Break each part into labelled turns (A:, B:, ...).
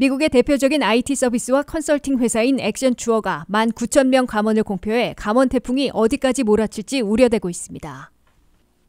A: 미국의 대표적인 IT 서비스와 컨설팅 회사인 액션추어가 19,000명 감원을 공표해 감원 태풍이 어디까지 몰아칠지 우려되고 있습니다.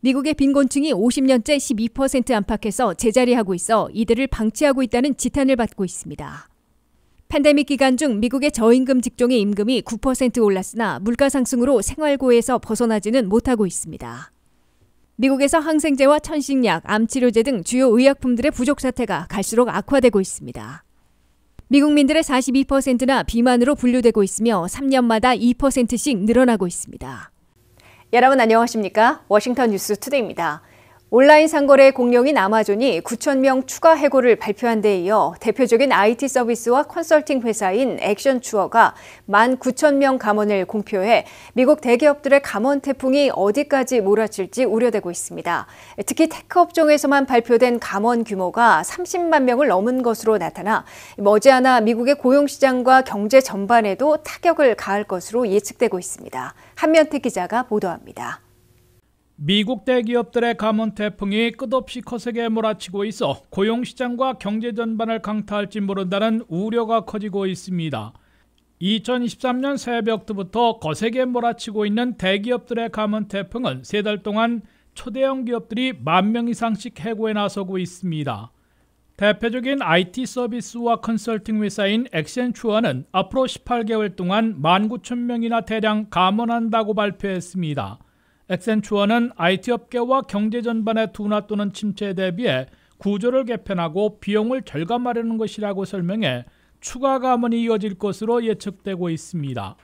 A: 미국의 빈곤층이 50년째 12% 안팎에서 제자리하고 있어 이들을 방치하고 있다는 지탄을 받고 있습니다. 팬데믹 기간 중 미국의 저임금 직종의 임금이 9% 올랐으나 물가 상승으로 생활고에서 벗어나지는 못하고 있습니다. 미국에서 항생제와 천식약, 암치료제 등 주요 의약품들의 부족 사태가 갈수록 악화되고 있습니다. 미국민들의 42%나 비만으로 분류되고 있으며 3년마다 2%씩 늘어나고 있습니다. 여러분 안녕하십니까? 워싱턴 뉴스 투데이입니다. 온라인 상거래 공룡인 아마존이 9,000명 추가 해고를 발표한 데 이어 대표적인 IT 서비스와 컨설팅 회사인 액션추어가 19,000명 감원을 공표해 미국 대기업들의 감원 태풍이 어디까지 몰아칠지 우려되고 있습니다. 특히 테크 업종에서만 발표된 감원 규모가 30만 명을 넘은 것으로 나타나 머지않아 미국의 고용시장과 경제 전반에도 타격을 가할 것으로 예측되고 있습니다. 한면태 기자가 보도합니다.
B: 미국 대기업들의 감원 태풍이 끝없이 거세게 몰아치고 있어 고용시장과 경제 전반을 강타할지 모른다는 우려가 커지고 있습니다. 2023년 새벽부터 거세게 몰아치고 있는 대기업들의 감원 태풍은 3달 동안 초대형 기업들이 10,000명 이상씩 해고에 나서고 있습니다. 대표적인 IT 서비스와 컨설팅 회사인 액센추어는 앞으로 18개월 동안 19,000명이나 대량 감원한다고 발표했습니다. 액센추어는 IT 업계와 경제 전반의 둔화 또는 침체에 대비해 구조를 개편하고 비용을 절감하려는 것이라고 설명해 추가 감원이 이어질 것으로 예측되고 있습니다.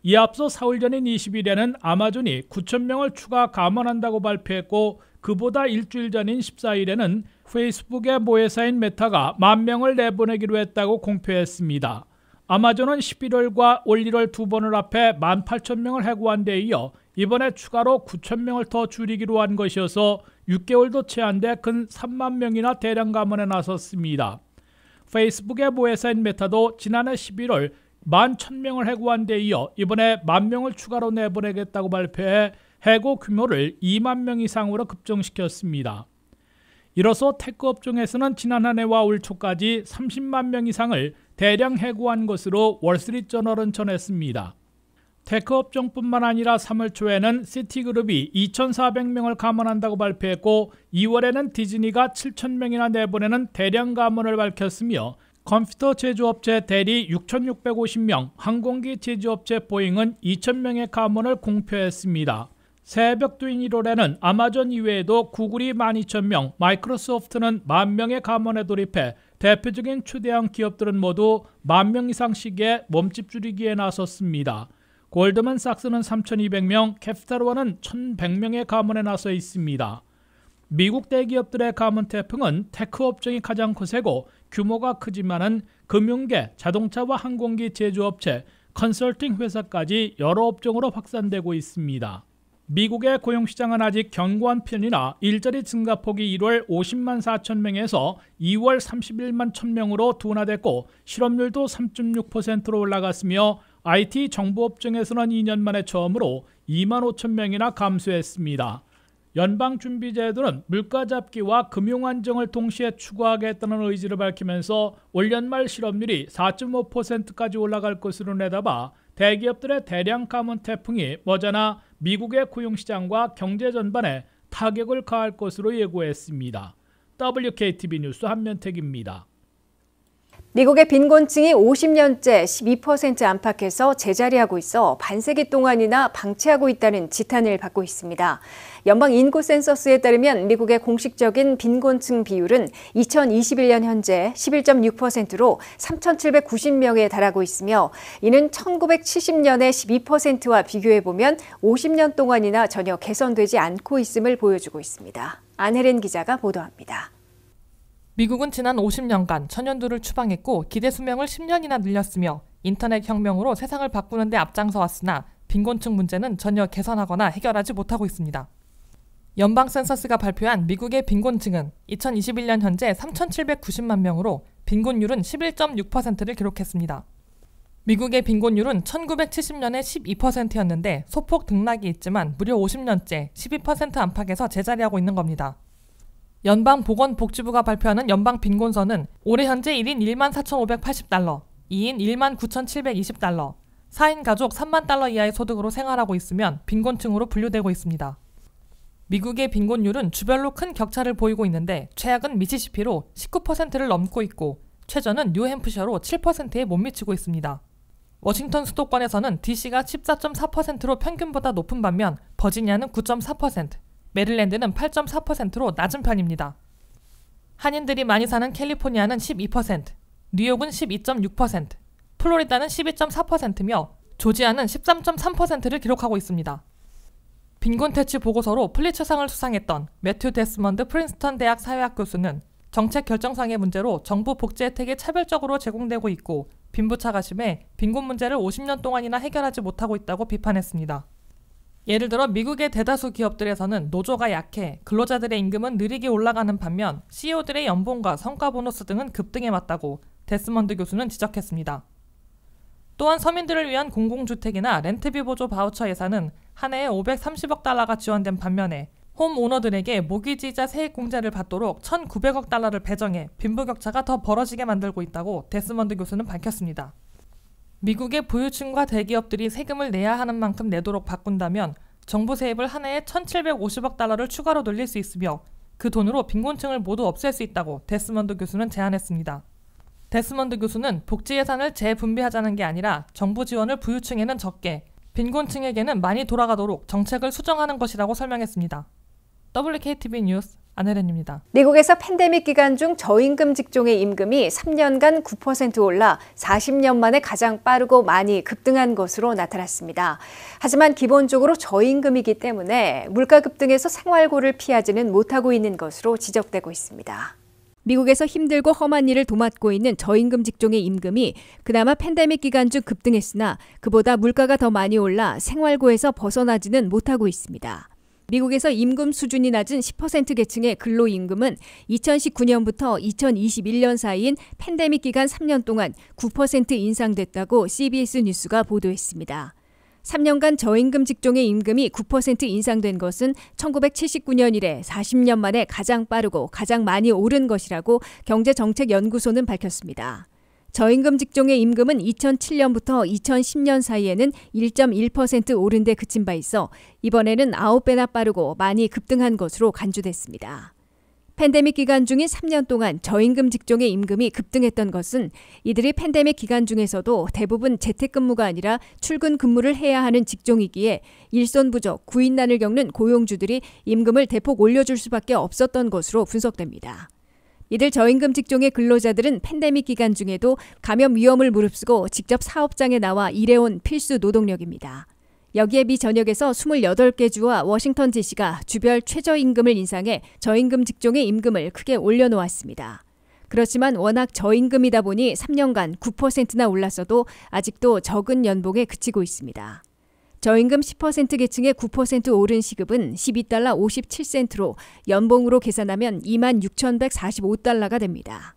B: 이에 앞서 사흘 전인 20일에는 아마존이 9,000명을 추가 감원한다고 발표했고 그보다 일주일 전인 14일에는 페이스북의 모회사인 메타가 10,000명을 내보내기로 했다고 공표했습니다. 아마존은 11월과 올 1월 두 번을 합해 18,000명을 해고한 데 이어 이번에 추가로 9,000명을 더 줄이기로 한 것이어서 6개월도 채 안 돼 근 3만 명이나 대량 감원에 나섰습니다. 페이스북의 모회사인 메타도 지난해 11월 11,000명을 해고한 데 이어 이번에 10,000명을 추가로 내보내겠다고 발표해 해고 규모를 2만 명 이상으로 급증시켰습니다. 이로써 테크 업종에서는 지난 한 해와 올 초까지 30만 명 이상을 대량 해고한 것으로 월스트리트저널은 전했습니다. 테크 업종뿐만 아니라 3월 초에는 시티그룹이 2,400명을 감원한다고 발표했고 2월에는 디즈니가 7,000명이나 내보내는 대량 감원을 밝혔으며 컴퓨터 제조업체 델이 6,650명, 항공기 제조업체 보잉은 2,000명의 감원을 공표했습니다. 새벽두인 1월에는 아마존 이외에도 구글이 12,000명, 마이크로소프트는 10,000명의 감원에 돌입해 대표적인 초대형 기업들은 모두 10,000명 이상씩의 몸집 줄이기에 나섰습니다. 골드만삭스는 3,200명, 캐피탈원은 1,100명의 감원에 나서 있습니다. 미국 대기업들의 감원 태풍은 테크 업종이 가장 거세고 규모가 크지만은 금융계, 자동차와 항공기 제조업체, 컨설팅 회사까지 여러 업종으로 확산되고 있습니다. 미국의 고용시장은 아직 견고한 편이나 일자리 증가폭이 1월 50만 4천 명에서 2월 31만 1,000명으로 둔화됐고 실업률도 3.6%로 올라갔으며 IT 정보업종에서는 2년 만에 처음으로 2만 5천 명이나 감소했습니다. 연방준비제도는 물가 잡기와 금융 안정을 동시에 추구하겠다는 의지를 밝히면서 올 연말 실업률이 4.5%까지 올라갈 것으로 내다봐 대기업들의 대량 감원 태풍이 머지않아 미국의 고용시장과 경제 전반에 타격을 가할 것으로 예고했습니다. WKTV 뉴스 한면택입니다.
A: 미국의 빈곤층이 50년째 12% 안팎에서 제자리하고 있어 반세기 동안이나 방치하고 있다는 지탄을 받고 있습니다. 연방 인구 센서스에 따르면 미국의 공식적인 빈곤층 비율은 2021년 현재 11.6%로 3,790명에 달하고 있으며 이는 1970년의 12%와 비교해보면 50년 동안이나 전혀 개선되지 않고 있음을 보여주고 있습니다. 안혜린 기자가 보도합니다.
C: 미국은 지난 50년간 천연두를 추방했고 기대 수명을 10년이나 늘렸으며 인터넷 혁명으로 세상을 바꾸는 데 앞장서 왔으나 빈곤층 문제는 전혀 개선하거나 해결하지 못하고 있습니다. 연방 센서스가 발표한 미국의 빈곤층은 2021년 현재 3,790만 명으로 빈곤율은 11.6%를 기록했습니다. 미국의 빈곤율은 1970년에 12%였는데 소폭 등락이 있지만 무려 50년째 12% 안팎에서 제자리하고 있는 겁니다. 연방보건복지부가 발표하는 연방 빈곤선은 올해 현재 1인 14,580달러, 2인 19,720달러, 4인 가족 3만 달러 이하의 소득으로 생활하고 있으면 빈곤층으로 분류되고 있습니다. 미국의 빈곤율은 주별로 큰 격차를 보이고 있는데 최악은 미시시피로 19%를 넘고 있고 최저는 뉴햄프셔로 7%에 못 미치고 있습니다. 워싱턴 수도권에서는 DC가 14.4%로 평균보다 높은 반면 버지니아는 9.4%, 메릴랜드는 8.4%로 낮은 편입니다. 한인들이 많이 사는 캘리포니아는 12%, 뉴욕은 12.6%, 플로리다는 12.4%며 조지아는 13.3%를 기록하고 있습니다. 빈곤 퇴치 보고서로 플리처상을 수상했던 매튜 데스먼드 프린스턴 대학 사회학 교수는 정책 결정상의 문제로 정부 복지 혜택이 차별적으로 제공되고 있고 빈부차가 심해 빈곤 문제를 50년 동안이나 해결하지 못하고 있다고 비판했습니다. 예를 들어 미국의 대다수 기업들에서는 노조가 약해 근로자들의 임금은 느리게 올라가는 반면 CEO들의 연봉과 성과 보너스 등은 급등해 왔다고 데스먼드 교수는 지적했습니다. 또한 서민들을 위한 공공주택이나 렌트비 보조 바우처 예산은 한 해에 530억 달러가 지원된 반면에 홈 오너들에게 모기지이자 세액공제를 받도록 1,900억 달러를 배정해 빈부격차가 더 벌어지게 만들고 있다고 데스먼드 교수는 밝혔습니다. 미국의 부유층과 대기업들이 세금을 내야 하는 만큼 내도록 바꾼다면 정부 세입을 한 해에 1,750억 달러를 추가로 늘릴 수 있으며 그 돈으로 빈곤층을 모두 없앨 수 있다고 데스먼드 교수는 제안했습니다. 데스먼드 교수는 복지 예산을 재분배하자는 게 아니라 정부 지원을 부유층에는 적게, 빈곤층에게는 많이 돌아가도록 정책을 수정하는 것이라고 설명했습니다. WKTV 뉴스 안혜련입니다.
A: 미국에서 팬데믹 기간 중 저임금 직종의 임금이 3년간 9% 올라 40년 만에 가장 빠르고 많이 급등한 것으로 나타났습니다. 하지만 기본적으로 저임금이기 때문에 물가 급등에서 생활고를 피하지는 못하고 있는 것으로 지적되고 있습니다. 미국에서 힘들고 험한 일을 도맡고 있는 저임금 직종의 임금이 그나마 팬데믹 기간 중 급등했으나 그보다 물가가 더 많이 올라 생활고에서 벗어나지는 못하고 있습니다. 미국에서 임금 수준이 낮은 10% 계층의 근로임금은 2019년부터 2021년 사이인 팬데믹 기간 3년 동안 9% 인상됐다고 CBS 뉴스가 보도했습니다. 3년간 저임금 직종의 임금이 9% 인상된 것은 1979년 이래 40년 만에 가장 빠르고 가장 많이 오른 것이라고 경제정책연구소는 밝혔습니다. 저임금 직종의 임금은 2007년부터 2010년 사이에는 1.1% 오른 데 그친 바 있어 이번에는 9배나 빠르고 많이 급등한 것으로 간주됐습니다. 팬데믹 기간 중인 3년 동안 저임금 직종의 임금이 급등했던 것은 이들이 팬데믹 기간 중에서도 대부분 재택근무가 아니라 출근 근무를 해야 하는 직종이기에 일손 부족, 구인난을 겪는 고용주들이 임금을 대폭 올려줄 수밖에 없었던 것으로 분석됩니다. 이들 저임금 직종의 근로자들은 팬데믹 기간 중에도 감염 위험을 무릅쓰고 직접 사업장에 나와 일해온 필수 노동력입니다. 여기에 미 전역에서 28개 주와 워싱턴 DC가 주별 최저임금을 인상해 저임금 직종의 임금을 크게 올려놓았습니다. 그렇지만 워낙 저임금이다 보니 3년간 9%나 올랐어도 아직도 적은 연봉에 그치고 있습니다. 저임금 10% 계층의 9% 오른 시급은 12달러 57센트로 연봉으로 계산하면 26,145달러가 됩니다.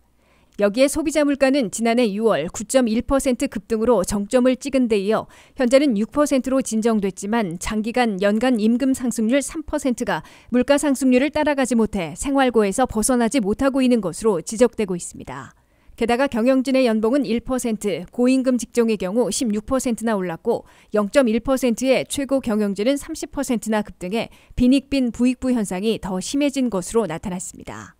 A: 여기에 소비자 물가는 지난해 6월 9.1% 급등으로 정점을 찍은 데 이어 현재는 6%로 진정됐지만 장기간 연간 임금 상승률 3%가 물가 상승률을 따라가지 못해 생활고에서 벗어나지 못하고 있는 것으로 지적되고 있습니다. 게다가 경영진의 연봉은 1%, 고임금 직종의 경우 16%나 올랐고 0.1%의 최고 경영진은 30%나 급등해 빈익빈 부익부 현상이 더 심해진 것으로 나타났습니다.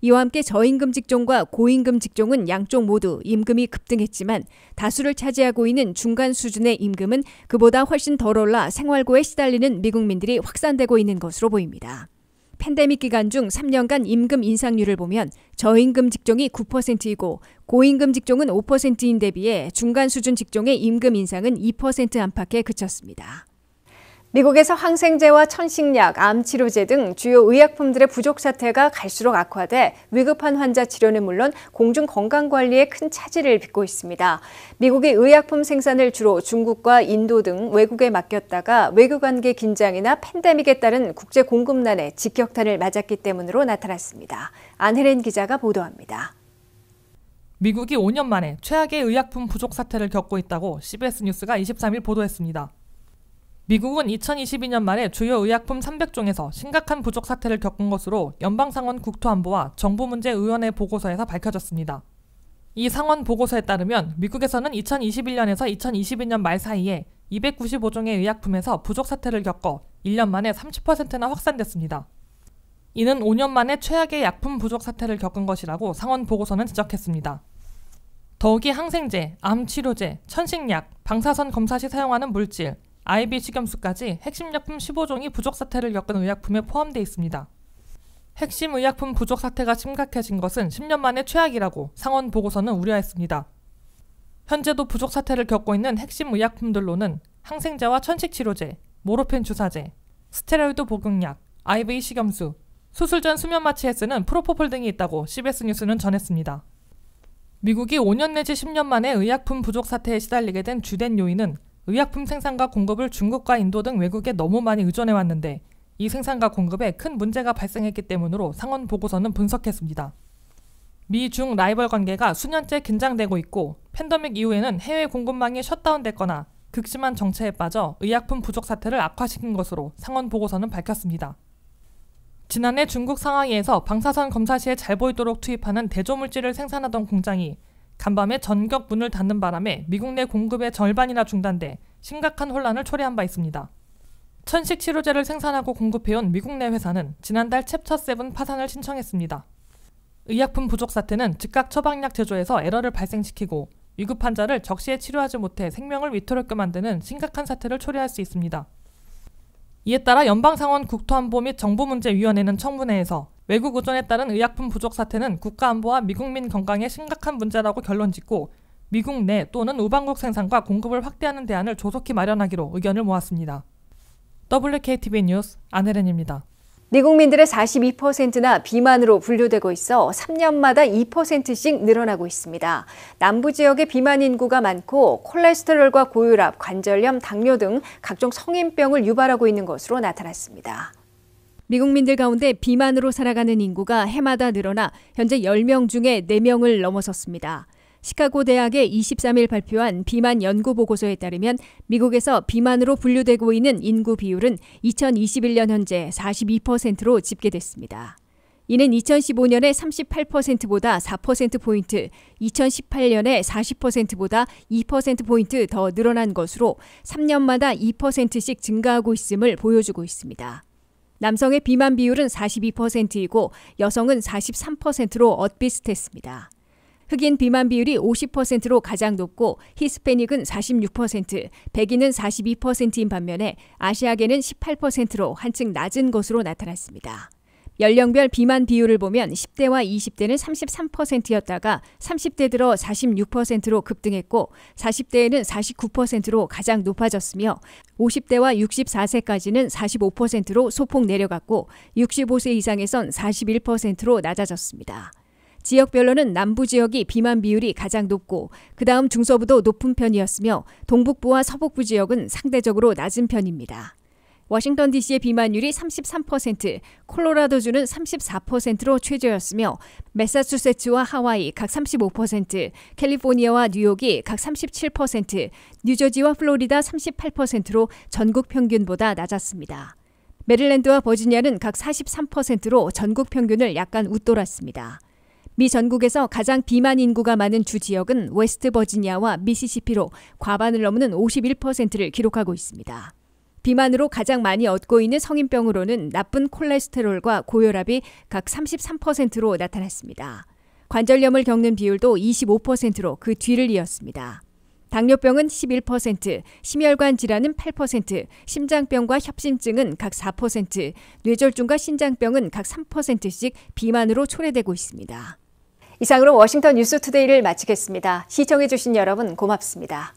A: 이와 함께 저임금 직종과 고임금 직종은 양쪽 모두 임금이 급등했지만 다수를 차지하고 있는 중간 수준의 임금은 그보다 훨씬 덜 올라 생활고에 시달리는 미국민들이 확산되고 있는 것으로 보입니다. 팬데믹 기간 중 3년간 임금 인상률을 보면 저임금 직종이 9%이고 고임금 직종은 5%인 데 비해 중간 수준 직종의 임금 인상은 2% 안팎에 그쳤습니다. 미국에서 항생제와 천식약, 암치료제 등 주요 의약품들의 부족 사태가 갈수록 악화돼 위급한 환자 치료는 물론 공중건강관리에 큰 차질을 빚고 있습니다. 미국이 의약품 생산을 주로 중국과 인도 등 외국에 맡겼다가 외교관계 긴장이나 팬데믹에 따른 국제 공급난에 직격탄을 맞았기 때문으로 나타났습니다. 안혜린 기자가 보도합니다.
C: 미국이 5년 만에 최악의 의약품 부족 사태를 겪고 있다고 CBS 뉴스가 23일 보도했습니다. 미국은 2022년 말에 주요 의약품 300종에서 심각한 부족 사태를 겪은 것으로 연방상원 국토안보와 정부문제의원회 보고서에서 밝혀졌습니다. 이 상원 보고서에 따르면 미국에서는 2021년에서 2022년 말 사이에 295종의 의약품에서 부족 사태를 겪어 1년 만에 30%나 확산됐습니다. 이는 5년 만에 최악의 약품 부족 사태를 겪은 것이라고 상원 보고서는 지적했습니다. 더욱이 항생제, 암치료제, 천식약, 방사선 검사 시 사용하는 물질, IV 식염수까지 핵심 약품 15종이 부족 사태를 겪은 의약품에 포함되어 있습니다. 핵심 의약품 부족 사태가 심각해진 것은 10년 만에 최악이라고 상원 보고서는 우려했습니다. 현재도 부족 사태를 겪고 있는 핵심 의약품들로는 항생제와 천식치료제, 모르핀 주사제, 스테로이드 복용약, IV 식염수, 수술 전 수면 마취에 쓰는 프로포폴 등이 있다고 CBS 뉴스는 전했습니다. 미국이 5년 내지 10년 만에 의약품 부족 사태에 시달리게 된 주된 요인은 의약품 생산과 공급을 중국과 인도 등 외국에 너무 많이 의존해왔는데 이 생산과 공급에 큰 문제가 발생했기 때문으로 상원 보고서는 분석했습니다. 미-중 라이벌 관계가 수년째 긴장되고 있고 팬데믹 이후에는 해외 공급망이 셧다운됐거나 극심한 정체에 빠져 의약품 부족 사태를 악화시킨 것으로 상원 보고서는 밝혔습니다. 지난해 중국 상하이에서 방사선 검사 시에 잘 보이도록 투입하는 대조물질을 생산하던 공장이 간밤에 전격 문을 닫는 바람에 미국 내 공급의 절반이나 중단돼 심각한 혼란을 초래한 바 있습니다. 천식 치료제를 생산하고 공급해온 미국 내 회사는 지난달 챕터 7 파산을 신청했습니다. 의약품 부족 사태는 즉각 처방약 제조에서 에러를 발생시키고 위급 환자를 적시에 치료하지 못해 생명을 위태롭게 만드는 심각한 사태를 초래할 수 있습니다. 이에 따라 연방상원 국토안보 및 정부문제위원회는 청문회에서 외국 의존에 따른 의약품 부족 사태는 국가안보와 미국민 건강에 심각한 문제라고 결론짓고 미국 내 또는 우방국 생산과 공급을 확대하는 대안을 조속히 마련하기로 의견을 모았습니다. WKTV 뉴스 안혜련입니다.
A: 미국민들의 42%나 비만으로 분류되고 있어 3년마다 2%씩 늘어나고 있습니다. 남부 지역에 비만 인구가 많고 콜레스테롤과 고혈압, 관절염, 당뇨 등 각종 성인병을 유발하고 있는 것으로 나타났습니다. 미국민들 가운데 비만으로 살아가는 인구가 해마다 늘어나 현재 10명 중에 4명을 넘어섰습니다. 시카고 대학의 23일 발표한 비만 연구 보고서에 따르면 미국에서 비만으로 분류되고 있는 인구 비율은 2021년 현재 42%로 집계됐습니다. 이는 2015년의 38%보다 4%포인트, 2018년의 40%보다 2%포인트 더 늘어난 것으로 3년마다 2%씩 증가하고 있음을 보여주고 있습니다. 남성의 비만 비율은 42%이고 여성은 43%로 엇비슷했습니다. 흑인 비만 비율이 50%로 가장 높고 히스패닉은 46%, 백인은 42%인 반면에 아시아계는 18%로 한층 낮은 것으로 나타났습니다. 연령별 비만 비율을 보면 10대와 20대는 33%였다가 30대 들어 46%로 급등했고 40대에는 49%로 가장 높아졌으며 50대와 64세까지는 45%로 소폭 내려갔고 65세 이상에선 41%로 낮아졌습니다. 지역별로는 남부 지역이 비만 비율이 가장 높고 그다음 중서부도 높은 편이었으며 동북부와 서북부 지역은 상대적으로 낮은 편입니다. 워싱턴 DC의 비만율이 33%, 콜로라도주는 34%로 최저였으며 매사추세츠와 하와이 각 35%, 캘리포니아와 뉴욕이 각 37%, 뉴저지와 플로리다 38%로 전국 평균보다 낮았습니다. 메릴랜드와 버지니아는 각 43%로 전국 평균을 약간 웃돌았습니다. 미 전국에서 가장 비만 인구가 많은 주 지역은 웨스트 버지니아와 미시시피로 과반을 넘는 51%를 기록하고 있습니다. 비만으로 가장 많이 얻고 있는 성인병으로는 나쁜 콜레스테롤과 고혈압이 각 33%로 나타났습니다. 관절염을 겪는 비율도 25%로 그 뒤를 이었습니다. 당뇨병은 11%, 심혈관 질환은 8%, 심장병과 협심증은 각 4%, 뇌졸중과 신장병은 각 3%씩 비만으로 초래되고 있습니다. 이상으로 워싱턴 뉴스투데이를 마치겠습니다. 시청해주신 여러분 고맙습니다.